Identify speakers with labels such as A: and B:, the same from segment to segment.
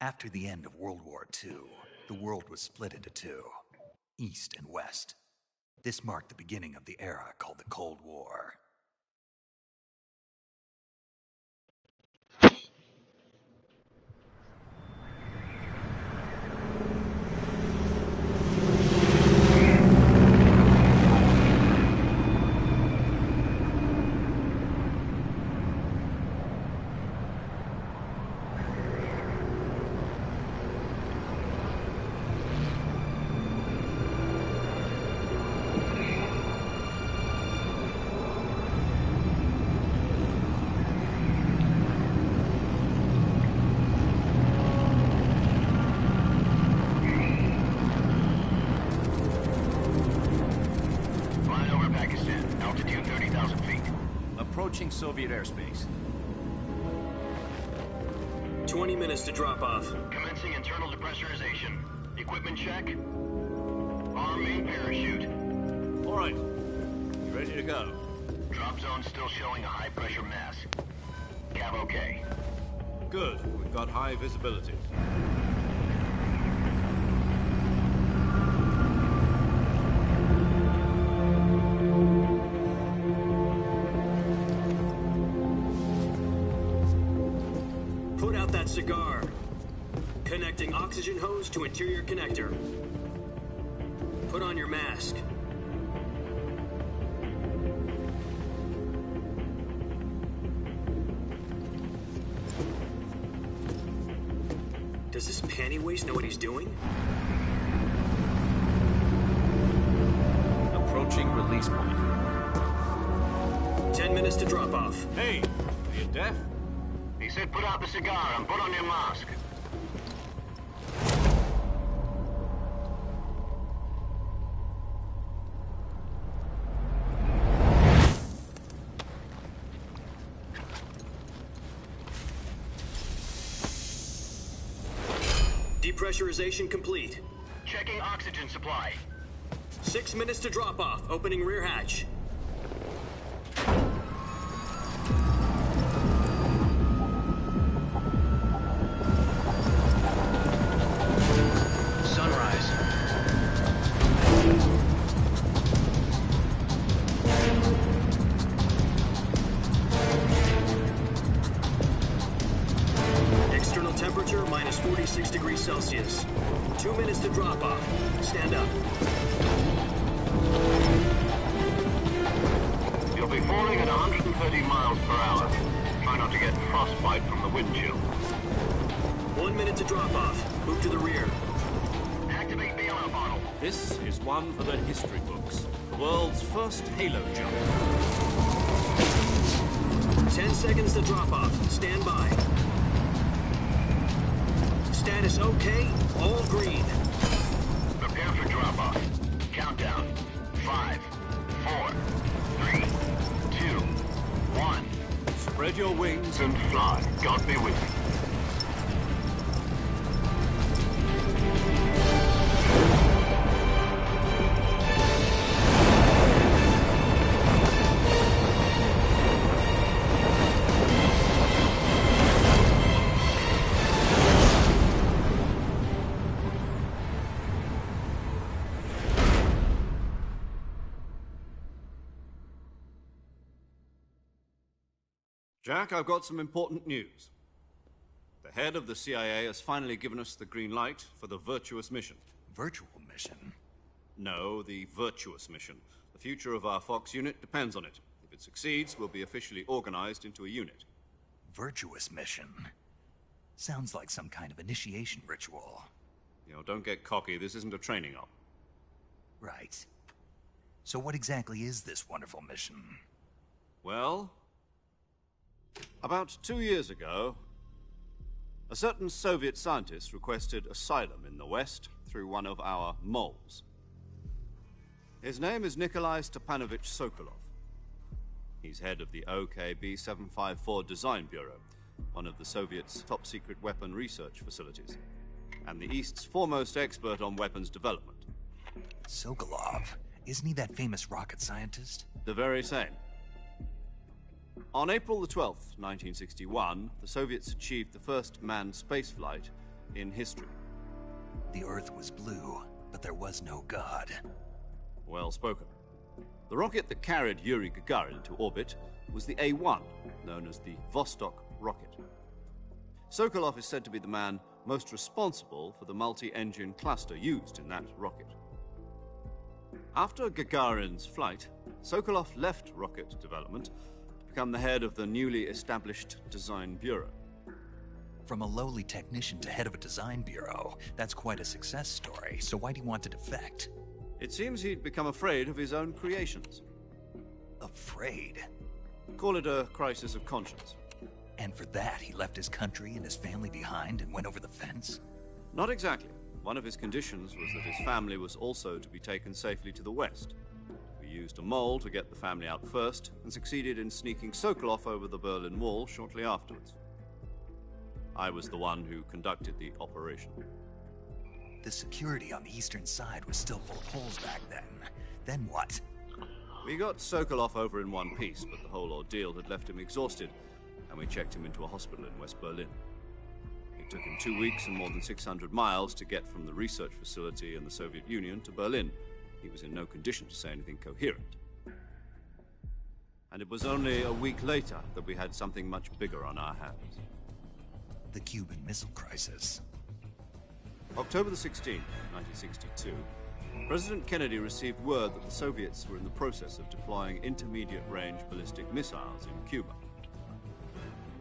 A: After the end of World War II, the world was split into two, East and West. This marked the beginning of the era called the Cold War.
B: Approaching Soviet airspace.
C: 20 minutes to drop off.
D: Commencing internal depressurization. Equipment check. Arm main parachute.
B: All right. You ready to go?
D: Drop zone still showing a high pressure mass. Cav okay.
B: Good. We've got high visibility.
C: Put out that cigar. Connecting oxygen hose to interior connector. Put on your mask. Does this panty waste know what he's doing?
B: Approaching release point.
C: 10 minutes to drop off.
B: Hey, are you deaf?
D: He said put out the cigar and put on your mask.
C: Depressurization complete.
D: Checking oxygen supply.
C: 6 minutes to drop off. Opening rear hatch.
D: Sunrise.
C: External temperature minus 46 degrees Celsius. 2 minutes to drop off. Stand up.
D: You'll be falling at 130 miles per hour. Try not to get frostbite from the wind chill.
C: 1 minute to drop off. Move to the rear.
D: Activate bailout bottle.
B: This is one for the history books. The world's first halo jump.
C: 10 seconds to drop off. Stand by. Status okay. All green.
D: Prepare for drop-off. Countdown. 5, 4, 3, 2, 1.
B: Spread your wings
D: And fly. God be with you.
B: Jack, I've got some important news. The head of the CIA has finally given us the green light for the Virtuous mission.
A: Virtual mission?
B: No, the Virtuous mission. The future of our Fox unit depends on it. If it succeeds, we'll be officially organized into a unit.
A: Virtuous mission? Sounds like some kind of initiation ritual.
B: You know, don't get cocky. This isn't a training op.
A: Right. So what exactly is this wonderful mission?
B: Well, about 2 years ago, a certain Soviet scientist requested asylum in the West through one of our moles. His name is Nikolai Stepanovich Sokolov. He's head of the OKB-754 Design Bureau, one of the Soviets' top-secret weapon research facilities, and the East's foremost expert on weapons development.
A: Sokolov? Isn't he that famous rocket scientist?
B: The very same. On April the 12th, 1961, the Soviets achieved the first manned spaceflight in history.
A: The Earth was blue, but there was no God.
B: Well spoken. The rocket that carried Yuri Gagarin into orbit was the A-1, known as the Vostok rocket. Sokolov is said to be the man most responsible for the multi-engine cluster used in that rocket. After Gagarin's flight, Sokolov left rocket development to become the head of the newly established Design Bureau.
A: From a lowly technician to head of a design bureau, that's quite a success story, so why do you want to defect?
B: It seems he'd become afraid of his own creations.
A: Afraid?
B: Call it a crisis of conscience.
A: And for that, he left his country and his family behind and went over the fence?
B: Not exactly. One of his conditions was that his family was also to be taken safely to the west. We used a mole to get the family out first, and succeeded in sneaking Sokolov over the Berlin Wall shortly afterwards. I was the one who conducted the operation.
A: The security on the eastern side was still full of holes back then. Then what?
B: We got Sokolov over in one piece, but the whole ordeal had left him exhausted, and we checked him into a hospital in West Berlin. It took him 2 weeks and more than 600 miles to get from the research facility in the Soviet Union to Berlin. He was in no condition to say anything coherent. And it was only a week later that we had something much bigger on our hands.
A: The Cuban Missile Crisis.
B: October the 16th, 1962, President Kennedy received word that the Soviets were in the process of deploying intermediate-range ballistic missiles in Cuba.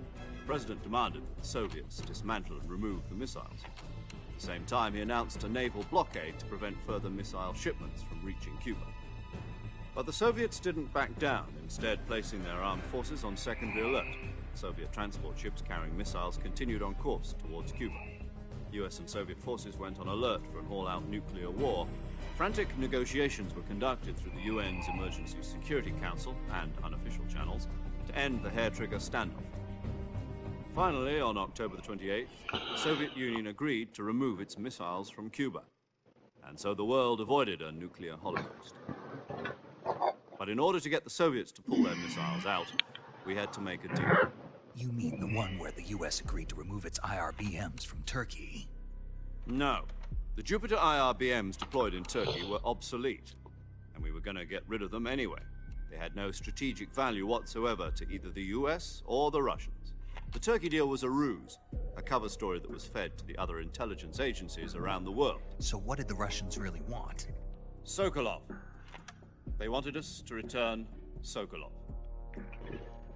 B: The President demanded that the Soviets dismantle and remove the missiles. At the same time, he announced a naval blockade to prevent further missile shipments from reaching Cuba. But the Soviets didn't back down, instead placing their armed forces on secondary alert. Soviet transport ships carrying missiles continued on course towards Cuba. US and Soviet forces went on alert for an all-out nuclear war. Frantic negotiations were conducted through the UN's Emergency Security Council and unofficial channels to end the hair-trigger standoff. Finally, on October the 28th, the Soviet Union agreed to remove its missiles from Cuba. And so the world avoided a nuclear holocaust. But in order to get the Soviets to pull their missiles out, we had to make a deal.
A: You mean the one where the US agreed to remove its IRBMs from Turkey?
B: No. The Jupiter IRBMs deployed in Turkey were obsolete, and we were going to get rid of them anyway. They had no strategic value whatsoever to either the US or the Russians. The Turkey deal was a ruse, a cover story that was fed to the other intelligence agencies around the world.
A: So what did the Russians really want?
B: Sokolov. They wanted us to return Sokolov.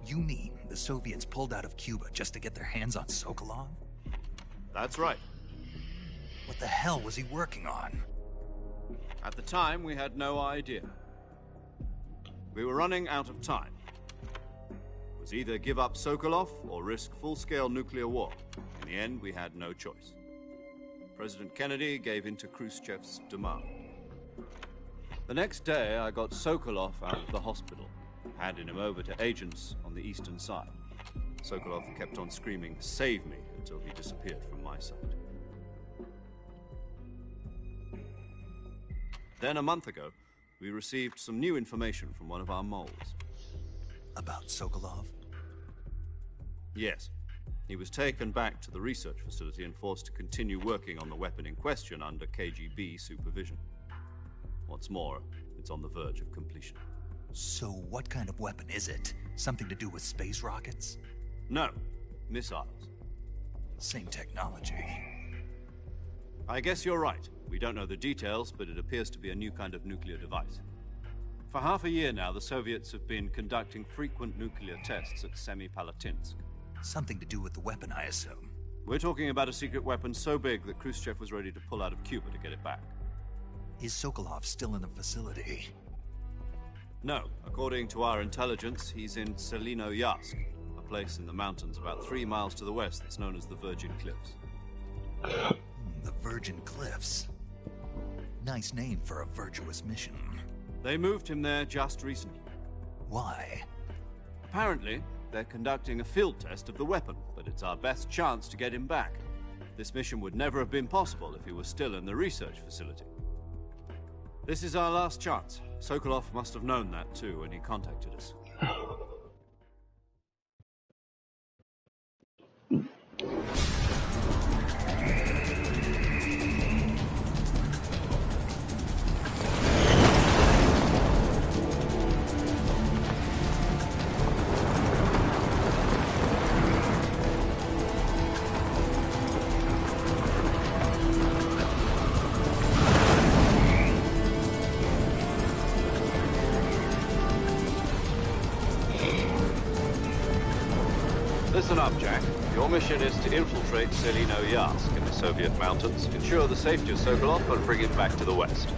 A: You mean the Soviets pulled out of Cuba just to get their hands on Sokolov?
B: That's right.
A: What the hell was he working on?
B: At the time, we had no idea. We were running out of time. It was either give up Sokolov or risk full-scale nuclear war. In the end, we had no choice. President Kennedy gave in to Khrushchev's demand. The next day, I got Sokolov out of the hospital, handing him over to agents on the eastern side. Sokolov kept on screaming, "Save me," until he disappeared from my sight. Then, a month ago, we received some new information from one of our moles.
A: About Sokolov?
B: Yes. He was taken back to the research facility and forced to continue working on the weapon in question under KGB supervision. What's more, it's on the verge of completion.
A: So what kind of weapon is it? Something to do with space rockets?
B: No, missiles.
A: Same technology.
B: I guess you're right. We don't know the details, but it appears to be a new kind of nuclear device. For half a year now, the Soviets have been conducting frequent nuclear tests at Semipalatinsk.
A: Something to do with the weapon, I assume.
B: We're talking about a secret weapon so big that Khrushchev was ready to pull out of Cuba to get it back.
A: Is Sokolov still in the facility?
B: No. According to our intelligence, he's in Selino-Yarsk, a place in the mountains about 3 miles to the west that's known as the Virgin Cliffs.
A: The Virgin Cliffs. Nice name for a virtuous mission.
B: They moved him there just recently.
A: Why?
B: Apparently, they're conducting a field test of the weapon, but it's our best chance to get him back. This mission would never have been possible if he was still in the research facility. This is our last chance. Sokolov must have known that too when he contacted us. Listen up, Jack. Your mission is to infiltrate Selino Yask in the Soviet mountains, ensure the safety of Sokolov, and bring him back to the West.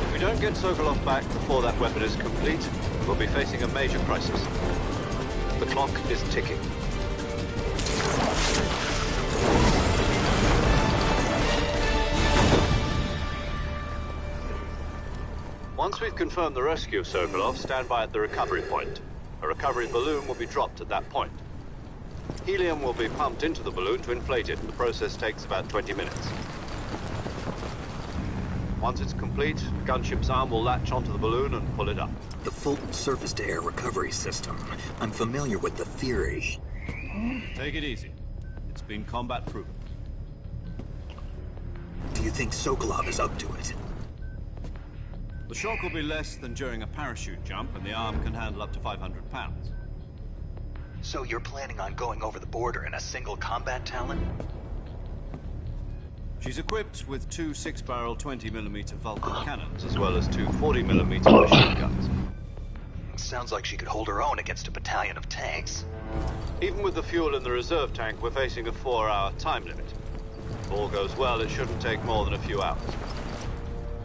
B: If we don't get Sokolov back before that weapon is complete, we'll be facing a major crisis. The clock is ticking. Once we've confirmed the rescue of Sokolov, stand by at the recovery point. A recovery balloon will be dropped at that point. Helium will be pumped into the balloon to inflate it, and the process takes about 20 minutes. Once it's complete, the gunship's arm will latch onto the balloon and pull it up.
A: The Fulton surface-to-air recovery system. I'm familiar with the theory.
B: Take it easy. It's been combat-proven.
A: Do you think Sokolov is up to it?
B: The shock will be less than during a parachute jump, and the arm can handle up to 500 pounds.
A: So you're planning on going over the border in a single combat Talon?
B: She's equipped with two 6-barrel 20mm Vulcan cannons, as well as two 40mm machine guns.
A: Sounds like she could hold her own against a battalion of tanks.
B: Even with the fuel in the reserve tank, we're facing a 4-hour time limit. If all goes well, it shouldn't take more than a few hours.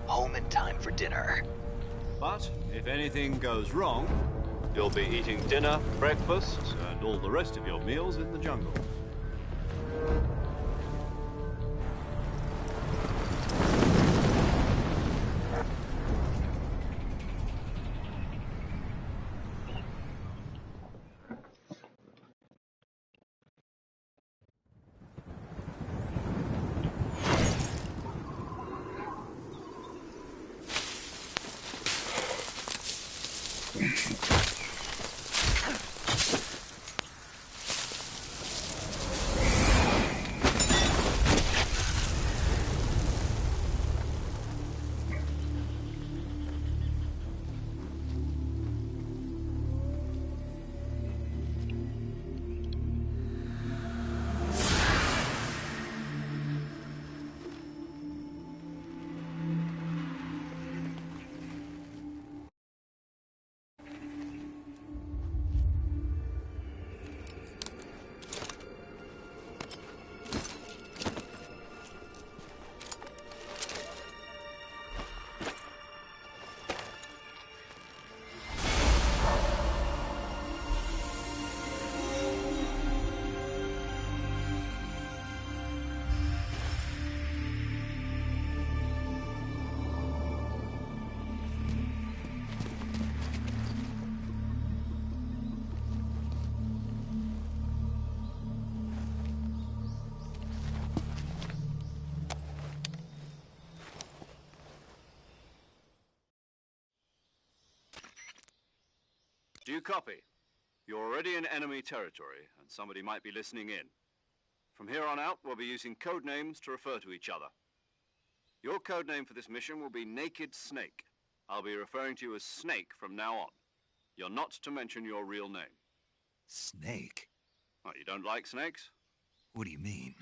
A: Home in time for dinner.
B: But if anything goes wrong, you'll be eating dinner, breakfast, and all the rest of your meals in the jungle. Do you copy? You're already in enemy territory, and somebody might be listening in. From here on out, we'll be using code names to refer to each other. Your code name for this mission will be Naked Snake. I'll be referring to you as Snake from now on. You're not to mention your real name.
A: Snake?
B: Oh, you don't like snakes?
A: What do you mean?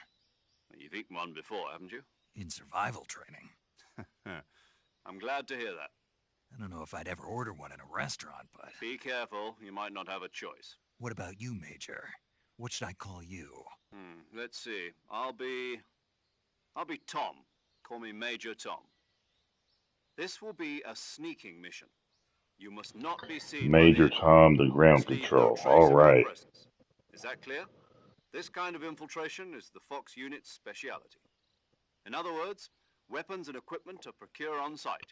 B: Well, you've eaten one before, haven't you?
A: In survival training.
B: I'm glad to hear that.
A: I don't know if I'd ever order one in a restaurant, but...
B: Be careful, you might not have a choice.
A: What about you, Major? What should I call you?
B: Let's see. I'll be Tom. Call me Major Tom. This will be a sneaking mission. You must not be seen.
E: Major Tom, the ground control. All right.
B: Is that clear? This kind of infiltration is the Fox unit's speciality. In other words, weapons and equipment are procured on site.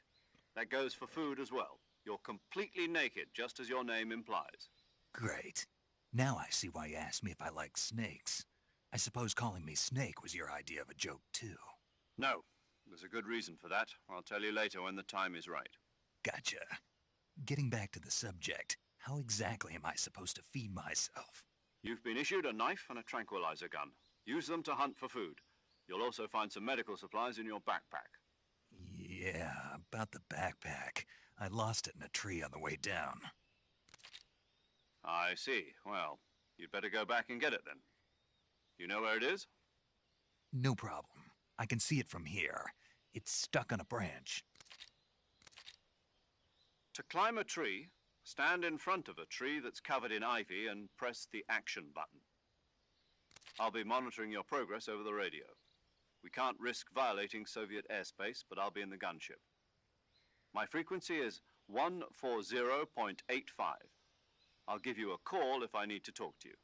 B: That goes for food as well. You're completely naked, just as your name implies.
A: Great. Now I see why you asked me if I like snakes. I suppose calling me Snake was your idea of a joke, too.
B: No. There's a good reason for that. I'll tell you later when the time is right.
A: Gotcha. Getting back to the subject, how exactly am I supposed to feed myself?
B: You've been issued a knife and a tranquilizer gun. Use them to hunt for food. You'll also find some medical supplies in your backpack.
A: Yeah, about the backpack. I lost it in a tree on the way down.
B: I see. Well, you'd better go back and get it then. You know where it is?
A: No problem. I can see it from here. It's stuck on a branch.
B: To climb a tree, stand in front of a tree that's covered in ivy and press the action button. I'll be monitoring your progress over the radio. We can't risk violating Soviet airspace, but I'll be in the gunship. My frequency is 140.85. I'll give you a call if I need to talk to you.